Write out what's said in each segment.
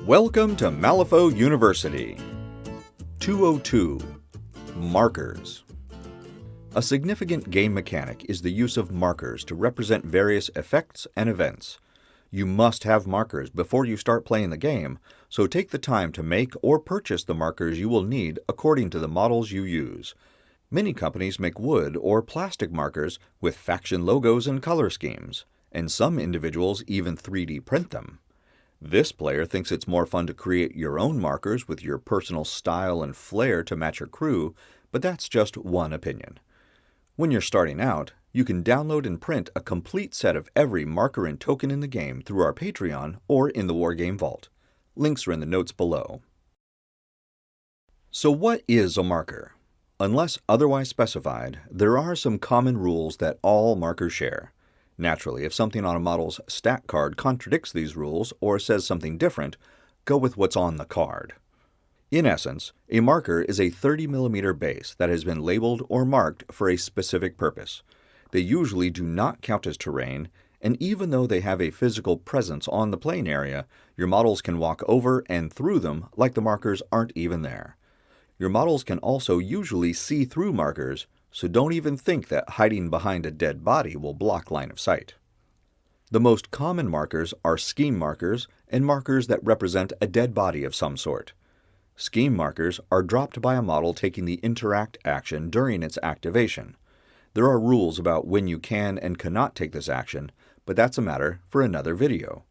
Welcome to Malifaux University. 202. Markers. A significant game mechanic is the use of markers to represent various effects and events. You must have markers before you start playing the game, so take the time to make or purchase the markers you will need according to the models you use. Many companies make wood or plastic markers with faction logos and color schemes, and some individuals even 3D print them. This player thinks it's more fun to create your own markers with your personal style and flair to match your crew, but that's just one opinion. When you're starting out, you can download and print a complete set of every marker and token in the game through our Patreon or in the Wargames Vault. Links are in the notes below. So what is a marker? Unless otherwise specified, there are some common rules that all markers share. Naturally, if something on a model's stat card contradicts these rules or says something different, go with what's on the card. In essence, a marker is a 30mm base that has been labeled or marked for a specific purpose. They usually do not count as terrain, and even though they have a physical presence on the playing area, your models can walk over and through them like the markers aren't even there. Your models can also usually see through markers, so don't even think that hiding behind a dead body will block line of sight. The most common markers are scheme markers and markers that represent a dead body of some sort. Scheme markers are dropped by a model taking the interact action during its activation. There are rules about when you can and cannot take this action, but that's a matter for another video.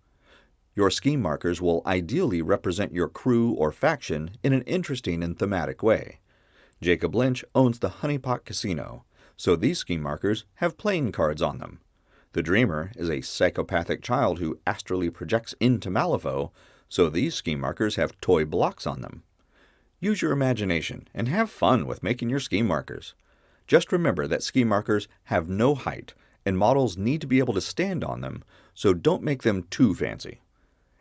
Your scheme markers will ideally represent your crew or faction in an interesting and thematic way. Jacob Lynch owns the Honeypot Casino, so these scheme markers have playing cards on them. The Dreamer is a psychopathic child who astrally projects into Malifaux, so these scheme markers have toy blocks on them. Use your imagination and have fun with making your scheme markers. Just remember that scheme markers have no height, and models need to be able to stand on them, so don't make them too fancy.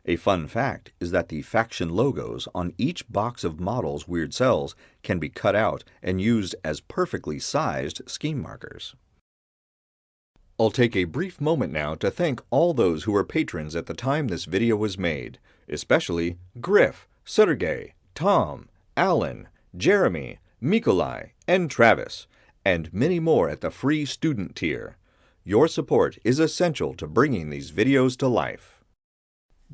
A fun fact is that the faction logos on each box of models Wyrd sells can be cut out and used as perfectly sized scheme markers. I'll take a brief moment now to thank all those who were patrons at the time this video was made, especially Griff, Sergey, Tom, Alan, Jeremy, Mikolai, and Travis, and many more at the free student tier. Your support is essential to bringing these videos to life.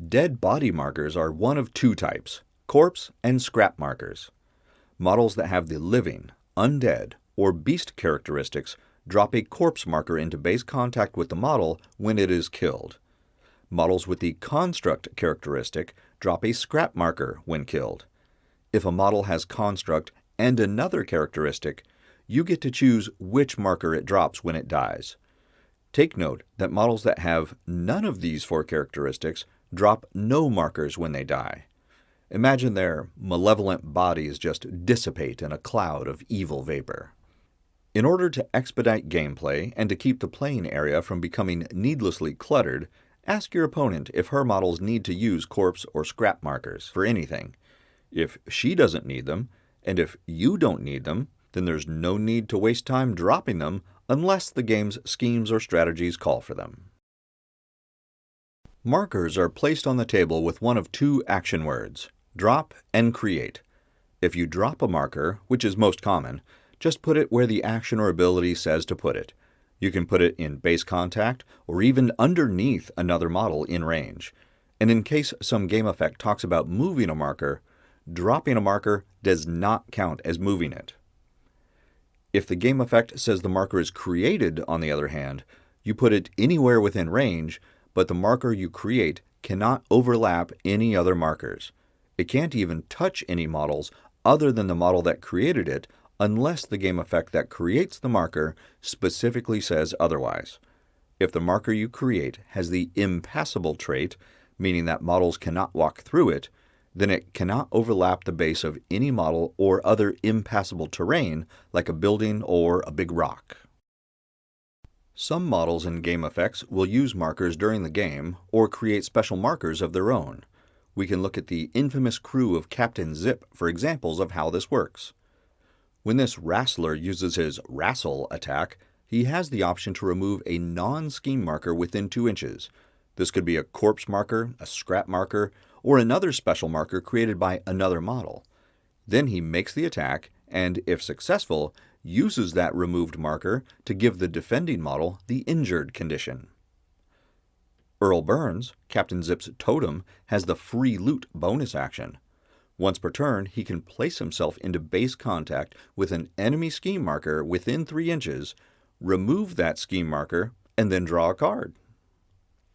Dead body markers are one of two types, corpse and scrap markers. Models that have the living, undead, or beast characteristics drop a corpse marker into base contact with the model when it is killed. Models with the construct characteristic drop a scrap marker when killed. If a model has construct and another characteristic, you get to choose which marker it drops when it dies. Take note that models that have none of these four characteristics drop no markers when they die. Imagine their malevolent bodies just dissipate in a cloud of evil vapor. In order to expedite gameplay and to keep the playing area from becoming needlessly cluttered, ask your opponent if her models need to use corpse or scrap markers for anything. If she doesn't need them, and if you don't need them, then there's no need to waste time dropping them unless the game's schemes or strategies call for them. Markers are placed on the table with one of two action words, drop and create. If you drop a marker, which is most common, just put it where the action or ability says to put it. You can put it in base contact or even underneath another model in range. And in case some game effect talks about moving a marker, dropping a marker does not count as moving it. If the game effect says the marker is created, on the other hand, you put it anywhere within range, but the marker you create cannot overlap any other markers. It can't even touch any models other than the model that created it unless the game effect that creates the marker specifically says otherwise. If the marker you create has the impassable trait, meaning that models cannot walk through it, then it cannot overlap the base of any model or other impassable terrain like a building or a big rock. Some models in game effects will use markers during the game or create special markers of their own. We can look at the infamous crew of Captain Zip for examples of how this works. When this Wrastler uses his Wrestle attack, he has the option to remove a non-scheme marker within 2 inches. This could be a corpse marker, a scrap marker, or another special marker created by another model. Then he makes the attack and, if successful, uses that removed marker to give the defending model the injured condition. Earl Burns, Captain Zip's totem, has the free loot bonus action. Once per turn, he can place himself into base contact with an enemy scheme marker within 3 inches, remove that scheme marker, and then draw a card.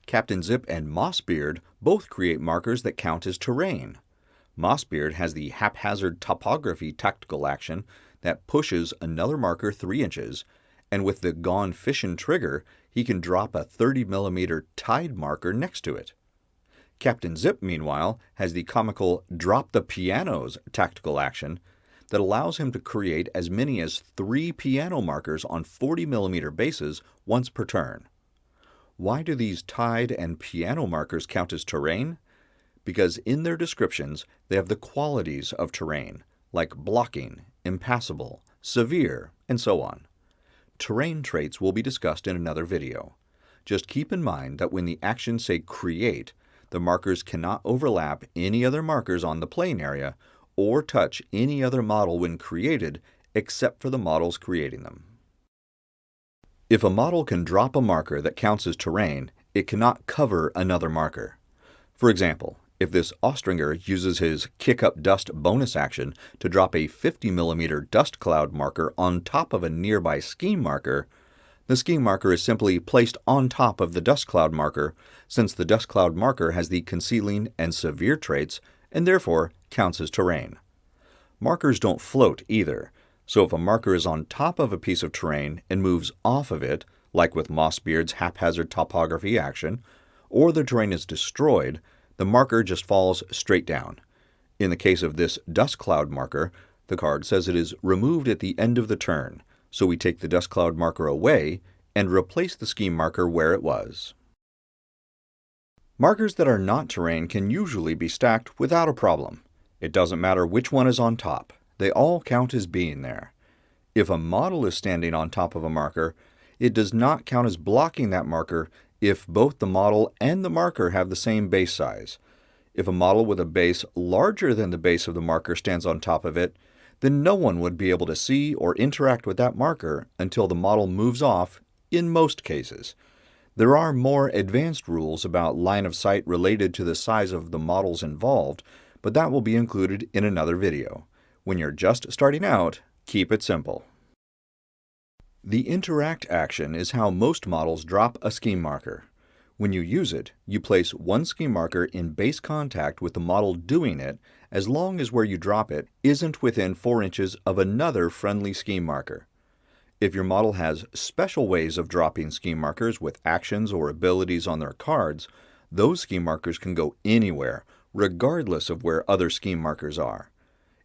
Captain Zip and Mossbeard both create markers that count as terrain. Mossbeard has the haphazard topography tactical action that pushes another marker 3 inches, and with the Gone Fishin' trigger, he can drop a 30mm tide marker next to it. Captain Zip, meanwhile, has the comical Drop the Pianos tactical action that allows him to create as many as 3 piano markers on 40mm bases once per turn. Why do these tide and piano markers count as terrain? Because in their descriptions they have the qualities of terrain, like blocking, impassable, severe, and so on. Terrain traits will be discussed in another video. Just keep in mind that when the actions say create, the markers cannot overlap any other markers on the playing area or touch any other model when created except for the models creating them. If a model can drop a marker that counts as terrain, it cannot cover another marker. For example, if this Austringer uses his Kick Up Dust bonus action to drop a 50mm dust cloud marker on top of a nearby scheme marker, the scheme marker is simply placed on top of the dust cloud marker, since the dust cloud marker has the concealing and severe traits and therefore counts as terrain. Markers don't float either, so if a marker is on top of a piece of terrain and moves off of it, like with Mossbeard's haphazard topography action, or the terrain is destroyed, the marker just falls straight down. In the case of this dust cloud marker, the card says it is removed at the end of the turn, so we take the dust cloud marker away and replace the scheme marker where it was. Markers that are not terrain can usually be stacked without a problem. It doesn't matter which one is on top, they all count as being there. If a model is standing on top of a marker, it does not count as blocking that marker if both the model and the marker have the same base size. If a model with a base larger than the base of the marker stands on top of it, then no one would be able to see or interact with that marker until the model moves off, in most cases. There are more advanced rules about line of sight related to the size of the models involved, but that will be included in another video. When you're just starting out, keep it simple. The interact action is how most models drop a scheme marker. When you use it, you place one scheme marker in base contact with the model doing it as long as where you drop it isn't within 4 inches of another friendly scheme marker. If your model has special ways of dropping scheme markers with actions or abilities on their cards, those scheme markers can go anywhere, regardless of where other scheme markers are.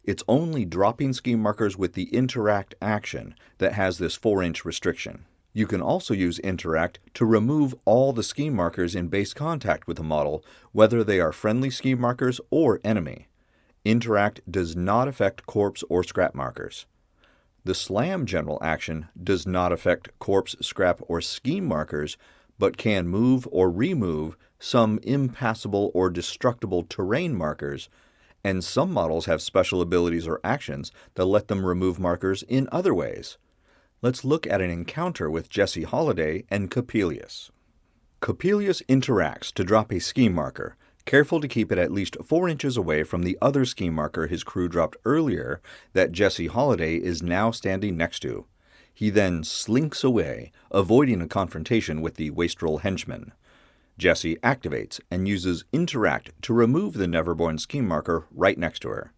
It's only dropping scheme markers with the interact action that has this 4-inch restriction. You can also use interact to remove all the scheme markers in base contact with the model, whether they are friendly scheme markers or enemy. Interact does not affect corpse or scrap markers. The slam general action does not affect corpse, scrap, or scheme markers, but can move or remove some impassable or destructible terrain markers, and some models have special abilities or actions that let them remove markers in other ways. Let's look at an encounter with Jesse Holiday and Coppelius. Coppelius interacts to drop a scheme marker, careful to keep it at least 4 inches away from the other scheme marker his crew dropped earlier that Jesse Holiday is now standing next to. He then slinks away, avoiding a confrontation with the wastrel henchman. Jesse activates and uses interact to remove the Neverborn scheme marker right next to her.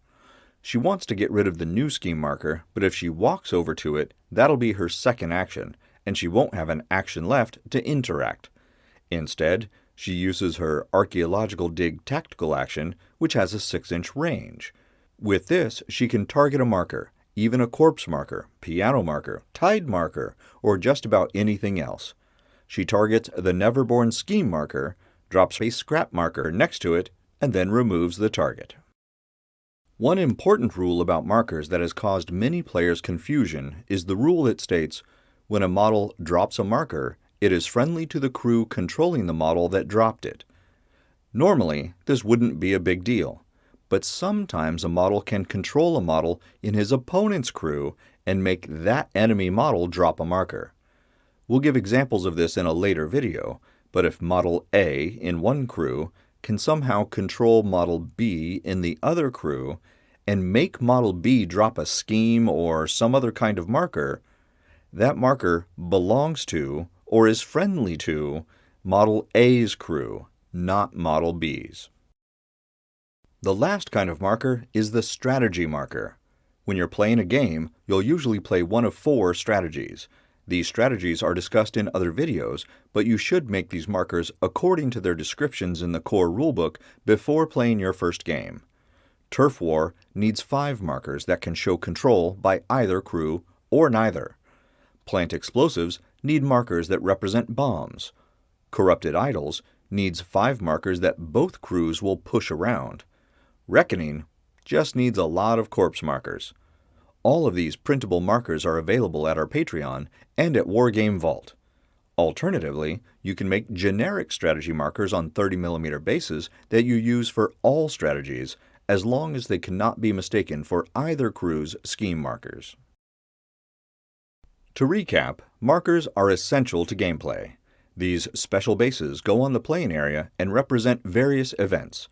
She wants to get rid of the new scheme marker, but if she walks over to it, that'll be her second action, and she won't have an action left to interact. Instead, she uses her Archaeological Dig tactical action, which has a 6-inch range. With this, she can target a marker, even a corpse marker, piano marker, tide marker, or just about anything else. She targets the Neverborn scheme marker, drops a scrap marker next to it, and then removes the target. One important rule about markers that has caused many players confusion is the rule that states, when a model drops a marker, it is friendly to the crew controlling the model that dropped it. Normally, this wouldn't be a big deal, but sometimes a model can control a model in his opponent's crew and make that enemy model drop a marker. We'll give examples of this in a later video, but if Model A in one crew can somehow control Model B in the other crew and make Model B drop a scheme or some other kind of marker, that marker belongs to or is friendly to Model A's crew, not Model B's. The last kind of marker is the strategy marker. When you're playing a game, you'll usually play one of 4 strategies. These strategies are discussed in other videos, but you should make these markers according to their descriptions in the core rulebook before playing your first game. Turf War needs 5 markers that can show control by either crew or neither. Plant Explosives need markers that represent bombs. Corrupted Idols needs 5 markers that both crews will push around. Reckoning just needs a lot of corpse markers. All of these printable markers are available at our Patreon and at Wargames Vault. Alternatively, you can make generic strategy markers on 30mm bases that you use for all strategies, as long as they cannot be mistaken for either crew's scheme markers. To recap, markers are essential to gameplay. These special bases go on the playing area and represent various events.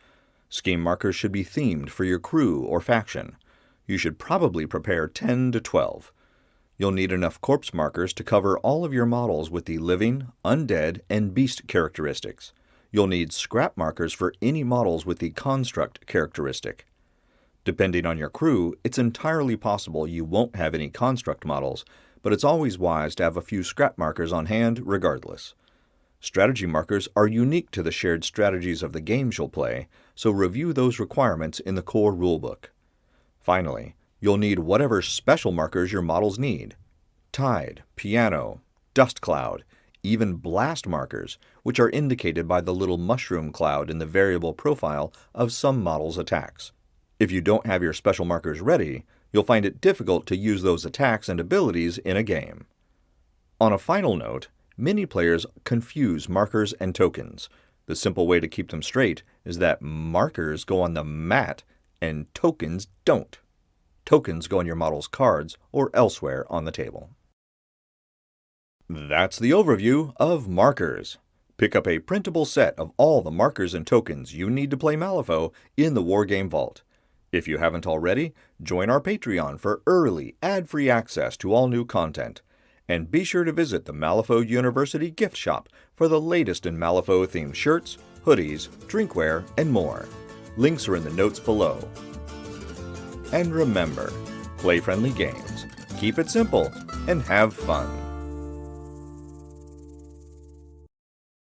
Scheme markers should be themed for your crew or faction. You should probably prepare 10 to 12. You'll need enough corpse markers to cover all of your models with the living, undead, and beast characteristics. You'll need scrap markers for any models with the construct characteristic. Depending on your crew, it's entirely possible you won't have any construct models, but it's always wise to have a few scrap markers on hand regardless. Strategy markers are unique to the shared strategies of the games you'll play, so review those requirements in the core rulebook. Finally, you'll need whatever special markers your models need. Tide, piano, dust cloud, even blast markers, which are indicated by the little mushroom cloud in the variable profile of some models' attacks. If you don't have your special markers ready, you'll find it difficult to use those attacks and abilities in a game. On a final note, many players confuse markers and tokens. The simple way to keep them straight is that markers go on the mat and tokens don't. Tokens go on your model's cards or elsewhere on the table. That's the overview of markers. Pick up a printable set of all the markers and tokens you need to play Malifaux in the Wargames Vault. If you haven't already, join our Patreon for early, ad-free access to all new content. And be sure to visit the Malifaux University gift shop for the latest in Malifaux-themed shirts, hoodies, drinkware, and more. Links are in the notes below. And remember, play friendly games, keep it simple, and have fun.